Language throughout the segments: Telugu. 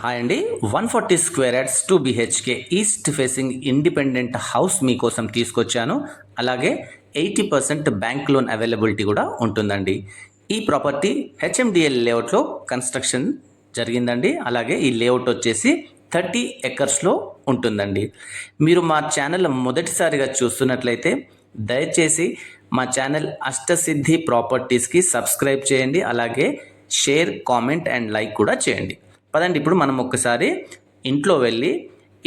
హాయ్ అండి. 140 square yards 2 BHK east facing independent house మీకోసం తీసుకొచ్చాను. అలాగే 80% బ్యాంక్ లోన్ అవైలబిలిటీ కూడా ఉంటుందండి. ఈ ప్రాపర్టీ హెచ్ఎండిఎల్ లేఅవుట్లో కన్స్ట్రక్షన్ జరిగిందండి. అలాగే ఈ లేఅవుట్ వచ్చేసి 30 ఎకర్స్లో ఉంటుందండి. మీరు మా ఛానల్ మొదటిసారిగా చూస్తున్నట్లయితే దయచేసి మా ఛానల్ అష్టసిద్ధి ప్రాపర్టీస్కి సబ్స్క్రైబ్ చేయండి. అలాగే షేర్, కామెంట్ అండ్ లైక్ కూడా చేయండి. పదండి ఇప్పుడు మనం ఒక్కసారి ఇంట్లో వెళ్ళి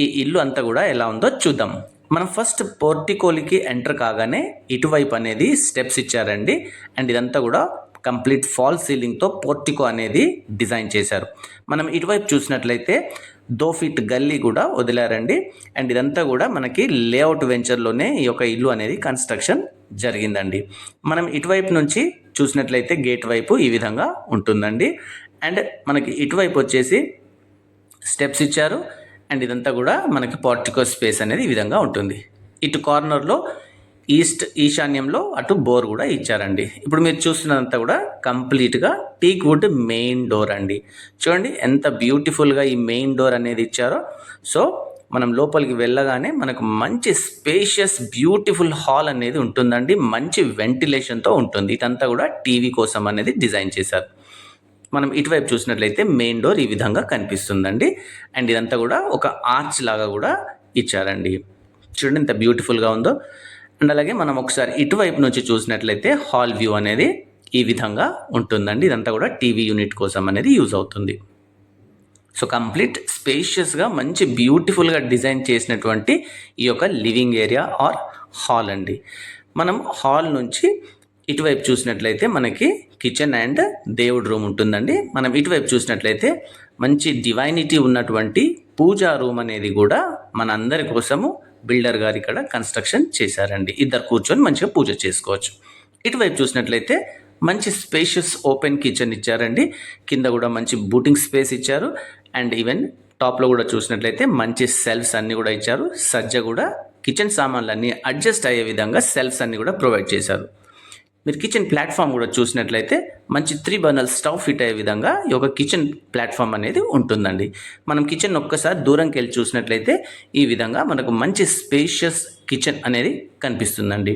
ఈ ఇల్లు అంతా కూడా ఎలా ఉందో చూద్దాం. మనం ఫస్ట్ పోర్టికోలికి ఎంటర్ కాగానే ఇటువైపు అనేది స్టెప్స్ ఇచ్చారండి. అండ్ ఇదంతా కూడా కంప్లీట్ ఫాల్ సీలింగ్తో పోర్టికో అనేది డిజైన్ చేశారు. మనం ఇటువైపు చూసినట్లయితే 2 ఫీట్ గల్లీ కూడా వదిలారండి. అండ్ ఇదంతా కూడా మనకి లేఅవుట్ వెంచర్లోనే ఈ యొక్క ఇల్లు అనేది కన్స్ట్రక్షన్ జరిగిందండి. మనం ఇటువైపు నుంచి చూసినట్లయితే గేట్ వైపు ఈ విధంగా ఉంటుందండి. అండ్ మనకి ఇటువైపు వచ్చేసి స్టెప్స్ ఇచ్చారు. అండ్ ఇదంతా కూడా మనకి పోర్టికో స్పేస్ అనేది ఈ విధంగా ఉంటుంది. ఇటు కార్నర్లో ఈశాన్యంలో అటు బోర్ కూడా ఇచ్చారండి. ఇప్పుడు మీరు చూస్తున్నదంతా కూడా కంప్లీట్గా టీక్ వుడ్ మెయిన్ డోర్ అండి. చూడండి ఎంత బ్యూటిఫుల్గా ఈ మెయిన్ డోర్ అనేది ఇచ్చారో. సో మనం లోపలికి వెళ్ళగానే మనకు మంచి స్పేషియస్ బ్యూటిఫుల్ హాల్ అనేది ఉంటుందండి. మంచి వెంటిలేషన్తో ఉంటుంది. ఇదంతా కూడా టీవీ కోసం అనేది డిజైన్ చేశారు. మనం ఇటువైపు చూసినట్లయితే మెయిన్ డోర్ ఈ విధంగా కనిపిస్తుందండి. అండ్ ఇదంతా కూడా ఒక ఆర్చ్ లాగా కూడా ఇచ్చారండి. చూడండి ఎంత బ్యూటిఫుల్గా ఉందో. అండ్ అలాగే మనం ఒకసారి ఇటువైపు నుంచి చూసినట్లయితే హాల్ వ్యూ అనేది ఈ విధంగా ఉంటుందండి. ఇదంతా కూడా టీవీ యూనిట్ కోసం అనేది యూజ్ అవుతుంది. సో కంప్లీట్ స్పేషియస్గా మంచి బ్యూటిఫుల్గా డిజైన్ చేసినటువంటి ఈ యొక్క లివింగ్ ఏరియా ఆర్ హాల్ అండి. మనం హాల్ నుంచి ఇటువైపు చూసినట్లయితే మనకి కిచెన్ అండ్ దేవుడి రూమ్ ఉంటుందండి. మనం ఇటువైపు చూసినట్లయితే మంచి డివైనిటీ ఉన్నటువంటి పూజా రూమ్ అనేది కూడా మన అందరి కోసము బిల్డర్ గారు ఇక్కడ కన్స్ట్రక్షన్ చేశారండి. ఇద్దరు కూర్చొని మంచిగా పూజ చేసుకోవచ్చు. ఇటువైపు చూసినట్లయితే మంచి స్పేషియస్ ఓపెన్ కిచెన్ ఇచ్చారండి. కింద కూడా మంచి బూటింగ్ స్పేస్ ఇచ్చారు. అండ్ ఈవెన్ టాప్లో కూడా చూసినట్లయితే మంచి సెల్ఫ్స్ అన్నీ కూడా ఇచ్చారు. సజ్జ కూడా కిచెన్ సామాన్లు అన్నీ అడ్జస్ట్ అయ్యే విధంగా సెల్ఫ్స్ అన్నీ కూడా ప్రొవైడ్ చేశారు. మీరు కిచెన్ ప్లాట్ఫామ్ కూడా చూసినట్లయితే మంచి 3 బర్నర్ స్టవ్ ఫిట్ అయ్యే విధంగా ఈ యొక్క కిచెన్ ప్లాట్ఫామ్ అనేది ఉంటుందండి. మనం కిచెన్ ఒక్కసారి దూరంకి వెళ్ళి చూసినట్లయితే ఈ విధంగా మనకు మంచి స్పేషియస్ కిచెన్ అనేది కనిపిస్తుందండి.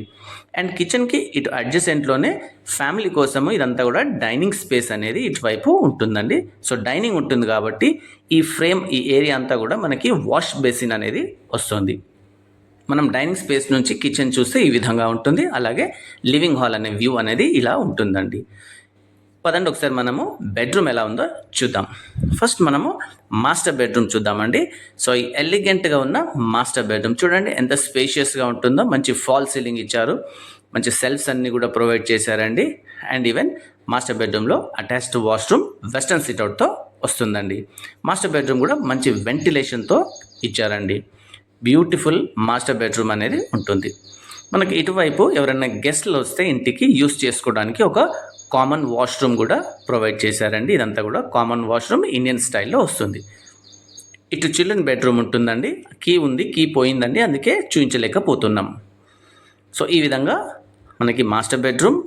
అండ్ కిచెన్కి ఇటు అడ్జసెంట్లోనే ఫ్యామిలీ కోసము ఇదంతా కూడా డైనింగ్ స్పేస్ అనేది ఇటువైపు ఉంటుందండి. సో డైనింగ్ ఉంటుంది కాబట్టి ఈ ఏరియా అంతా కూడా మనకి వాష్ బేసిన్ అనేది వస్తుంది. మనం డైనింగ్ స్పేస్ నుంచి కిచెన్ చూస్తే ఈ విధంగా ఉంటుంది. అలాగే లివింగ్ హాల్ అనే వ్యూ అనేది ఇలా ఉంటుందండి. పదండి ఒకసారి మనము బెడ్రూమ్ ఎలా ఉందో చూద్దాం. ఫస్ట్ మనము మాస్టర్ బెడ్రూమ్ చూద్దామండి. సో ఈ ఎలిగెంట్గా ఉన్న మాస్టర్ బెడ్రూమ్ చూడండి ఎంత స్పేషియస్గా ఉంటుందో. మంచి ఫాల్ సీలింగ్ ఇచ్చారు. మంచి సెల్ఫ్స్ అన్నీ కూడా ప్రొవైడ్ చేశారండి. అండ్ ఈవెన్ మాస్టర్ బెడ్రూమ్లో అటాచ్డ్ వాష్రూమ్ వెస్టర్న్ సిట్అవుట్తో వస్తుందండి. మాస్టర్ బెడ్రూమ్ కూడా మంచి వెంటిలేషన్తో ఇచ్చారండి. బ్యూటిఫుల్ మాస్టర్ బెడ్రూమ్ అనేది ఉంటుంది. మనకి ఇటువైపు ఎవరైనా గెస్ట్లు వస్తే ఇంటికి యూస్ చేసుకోవడానికి ఒక కామన్ వాష్రూమ్ కూడా ప్రొవైడ్ చేశారండి. ఇదంతా కూడా కామన్ వాష్రూమ్ ఇండియన్ స్టైల్లో వస్తుంది. ఇటు చిల్డ్రన్ బెడ్రూమ్ ఉంటుందండి. కీ ఉంది, కీ పోయిందండి, అందుకే చూపించలేకపోతున్నాం. సో ఈ విధంగా మనకి మాస్టర్ బెడ్రూమ్,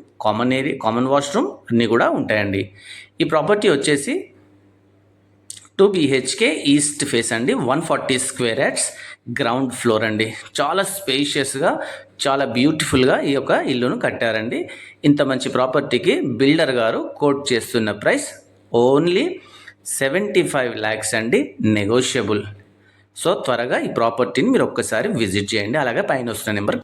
కామన్ వాష్రూమ్ అన్నీ కూడా ఉంటాయండి. ఈ ప్రాపర్టీ వచ్చేసి 2 బిహెచ్కే ఈస్ట్ ఫేస్ అండి. 140 స్క్వేర్ యార్డ్స్ గ్రౌండ్ ఫ్లోర్ అండి. చాలా స్పేషియస్గా చాలా బ్యూటిఫుల్గా ఈ యొక్క ఇల్లును కట్టారండి. ఇంత మంచి ప్రాపర్టీకి బిల్డర్ గారు కోట్ చేస్తున్న ప్రైస్ ఓన్లీ 75 lakhs అండి, నెగోషియబుల్. సో త్వరగా ఈ ప్రాపర్టీని మీరు ఒక్కసారి విజిట్ చేయండి. అలాగే పైన వస్తున్న నెంబర్